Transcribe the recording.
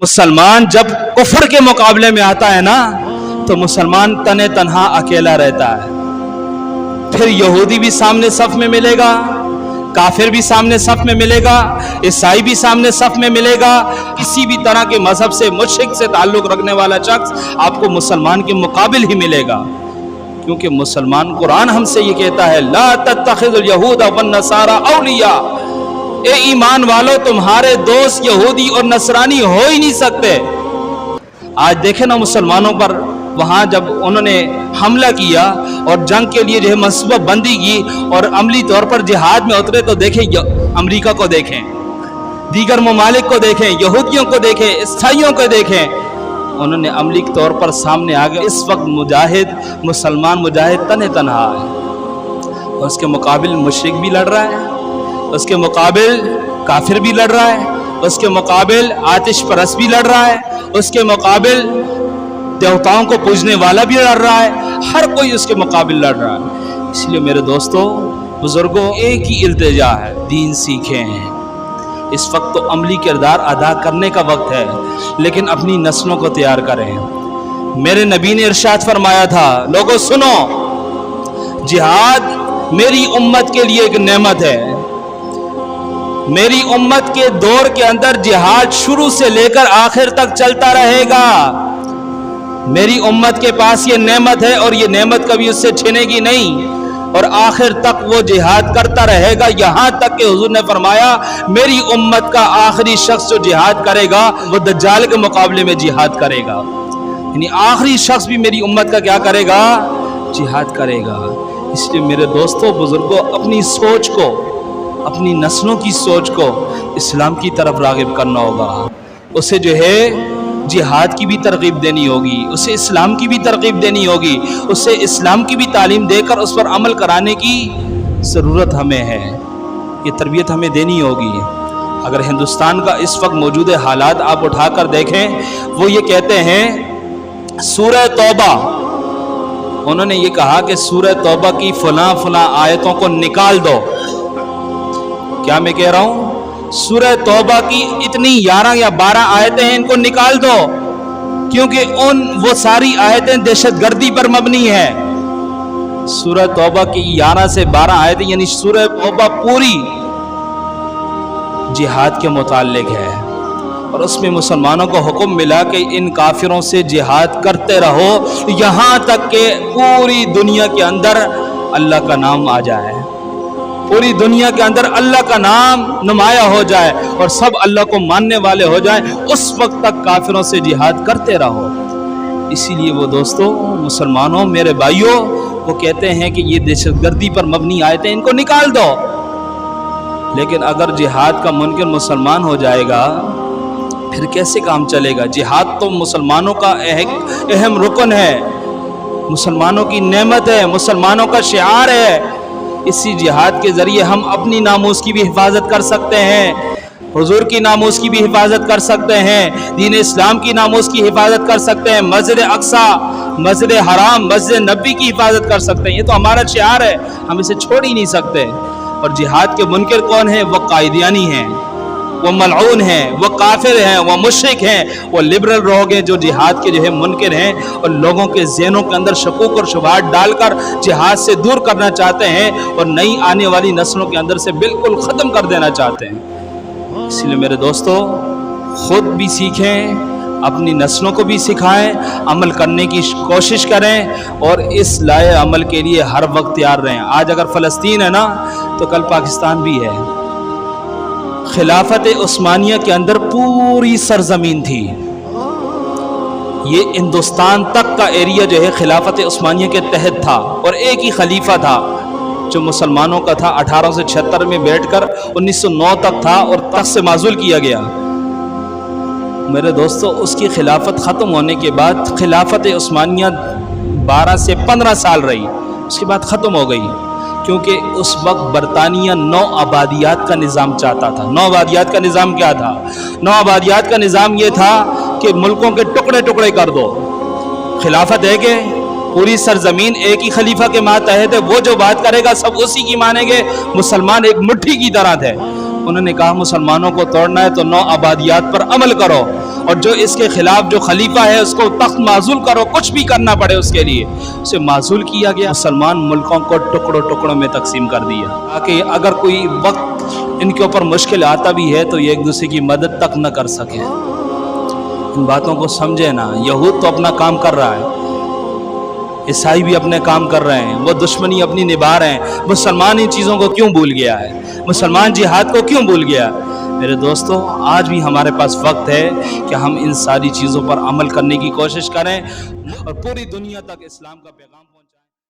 मुसलमान जब कुफ्र के मुकाबले में आता है ना तो मुसलमान तने तन्हा अकेला रहता है। फिर यहूदी भी सामने सफ में मिलेगा, काफिर भी सामने सफ में मिलेगा, ईसाई भी सामने सफ में मिलेगा। किसी भी तरह के मजहब से मुशरिक से ताल्लुक रखने वाला शख्स आपको मुसलमान के मुकाबिल ही मिलेगा, क्योंकि मुसलमान कुरान हमसे ये कहता है ला तत्तखिजुल यहूदा वन नसारा औलिया, ए ईमान वालों तुम्हारे दोस्त यहूदी और नसरानी हो ही नहीं सकते। आज देखें ना मुसलमानों पर वहाँ जब उन्होंने हमला किया और जंग के लिए जो है मनसूबा बंदी की और अमली तौर पर जिहाद में उतरे, तो देखें अमेरिका को देखें, दीगर ममालिक को देखें, यहूदियों को देखें, ईसाइयों को देखें, उन्होंने अमली तौर पर सामने आ गए। इस वक्त मुजाहिद मुसलमान मुजाहिद तने तनहा है, और उसके मुकाबिल मुशरिक भी लड़ रहा है, उसके मुकाबिल काफिर भी लड़ रहा है, उसके मुकाबिल आतिश परस्त भी लड़ रहा है, उसके मुकाबिल देवताओं को पूजने वाला भी लड़ रहा है, हर कोई उसके मुकाबिल लड़ रहा है। इसलिए मेरे दोस्तों बुजुर्गों, एक ही इल्तिजा है, दीन सीखें। इस वक्त तो अमली किरदार अदा करने का वक्त है, लेकिन अपनी नस्लों को तैयार करें। मेरे नबी ने इरशाद फरमाया था, लोगों सुनो, जिहाद मेरी उम्मत के लिए एक नेमत है। मेरी उम्मत के दौर के अंदर जिहाद शुरू से लेकर आखिर तक चलता रहेगा। मेरी उम्मत के पास ये नेमत है और ये नेमत कभी उससे छिनेगी नहीं, और आखिर तक वो जिहाद करता रहेगा। यहाँ तक कि हुजूर ने फरमाया मेरी उम्मत का आखिरी शख्स जो जिहाद करेगा वो दज्जाल के मुकाबले में जिहाद करेगा। यानी आखिरी शख्स भी मेरी उम्मत का क्या करेगा? जिहाद करेगा। इसलिए मेरे दोस्तों बुजुर्गों, अपनी सोच को, अपनी नस्लों की सोच को इस्लाम की तरफ रागिब करना होगा। उसे जो है जिहाद की भी तरगीब देनी होगी, उसे इस्लाम की भी तरगीब देनी होगी, उसे इस्लाम की भी तालीम देकर उस पर अमल कराने की ज़रूरत हमें है। ये तरबियत हमें देनी होगी। अगर हिंदुस्तान का इस वक्त मौजूद हालात आप उठाकर देखें, वो ये कहते हैं सूरह तौबा, उन्होंने ये कहा कि सूरह तौबा की फलां फलां आयतों को निकाल दो। क्या मैं कह रहा हूँ? सूरह तौबा की इतनी 11 या 12 आयतें हैं, इनको निकाल दो, क्योंकि वो सारी आयतें दहशतगर्दी पर मबनी है। सूरह तौबा की 11 से 12 आयतें, यानी सूरह तौबा पूरी जिहाद के मुताल्लिक है, और उसमें मुसलमानों को हुक्म मिला कि इन काफिरों से जिहाद करते रहो यहाँ तक कि पूरी दुनिया के अंदर अल्लाह का नाम आ जाए, पूरी दुनिया के अंदर अल्लाह का नाम नुमाया हो जाए और सब अल्लाह को मानने वाले हो जाए। उस वक्त तक काफिरों से जिहाद करते रहो। इसीलिए वो दोस्तों, मुसलमानों, मेरे भाइयों, वो कहते हैं कि ये दहशतगर्दी पर मबनी आयतें इनको निकाल दो। लेकिन अगर जिहाद का मुनकिर मुसलमान हो जाएगा फिर कैसे काम चलेगा? जिहाद तो मुसलमानों का अहम रुकन है, मुसलमानों की नेमत है, मुसलमानों का शिआर है। इसी जिहाद के ज़रिए हम अपनी नामूस की भी हिफाजत कर सकते हैं, हुजूर की नामूस की भी हिफाजत कर सकते हैं, दीन इस्लाम की नामूस की हिफाजत कर सकते हैं, मस्जिद अक्सा, मस्जिद हराम, मस्जिद नबी की हिफाजत कर सकते हैं। ये तो हमारा शिआर है, हम इसे छोड़ ही नहीं सकते। और जिहाद के मुनकिर कौन है? वो कायदियानी हैं, वो मलऊन हैं, वो काफिर हैं, वो मुशरिक हैं, वो लिबरल लोग हैं जो जिहाद के जो है मुनकिर हैं और लोगों के ज़हनों के अंदर शकूक और शुबहात डालकर जिहाद से दूर करना चाहते हैं और नई आने वाली नस्लों के अंदर से बिल्कुल ख़त्म कर देना चाहते हैं। इसलिए मेरे दोस्तों, ख़ुद भी सीखें, अपनी नस्लों को भी सिखाएं, अमल करने की कोशिश करें और इस लाए अमल के लिए हर वक्त तैयार रहें। आज अगर फ़लस्तीन है ना तो कल पाकिस्तान भी है। खिलाफत उस्मानिया के अंदर पूरी सरजमीन थी, ये हिंदुस्तान तक का एरिया जो है खिलाफत उस्मानिया के तहत था, और एक ही खलीफा था जो मुसलमानों का था। 1876 में बैठकर 1909 तक था और तख्त से माजूल किया गया। मेरे दोस्तों, उसकी खिलाफत ख़त्म होने के बाद खिलाफत उस्मानिया 12 से 15 साल रही, उसके बाद ख़त्म हो गई, क्योंकि उस वक्त बरतानिया 9 आबादियात का निज़ाम चाहता था। 9 आबादियात का निज़ाम क्या था? 9 आबादियात का निज़ाम ये था कि मुल्कों के टुकड़े टुकड़े कर दो। खिलाफत है कि पूरी सरजमीन एक ही खलीफा के मातहत है, वो जो बात करेगा सब उसी की मानेंगे। मुसलमान एक मुट्ठी की तरह थे। उन्होंने कहा मुसलमानों को तोड़ना है तो 9 आबादियात पर अमल करो, اور جو اس کے خلاف جو خلیفہ ہے اس کو تخت معزول کرو، کچھ بھی کرنا پڑے اس کے لیے، اسے معزول کیا گیا۔ مسلمان ملکوں کو ٹکڑوں ٹکڑوں میں تقسیم کر دیا تاکہ اگر کوئی وقت ان کے اوپر مشکل آتا بھی ہے تو یہ ایک دوسرے کی مدد تک نہ کر سکے۔ ان باتوں کو سمجھے نا۔ یہود تو اپنا کام کر رہا ہے، عیسائی بھی اپنے کام کر رہے ہیں، وہ دشمنی اپنی نبھا رہے ہیں، مسلمان ان چیزوں کو کیوں بھول گیا ہے؟ مسلمان جہاد کو کیوں بھول گیا؟ میرے دوستو، آج بھی ہمارے پاس وقت ہے کہ ہم ان ساری چیزوں پر عمل کرنے کی کوشش کریں اور پوری دنیا تک اسلام کا پیغام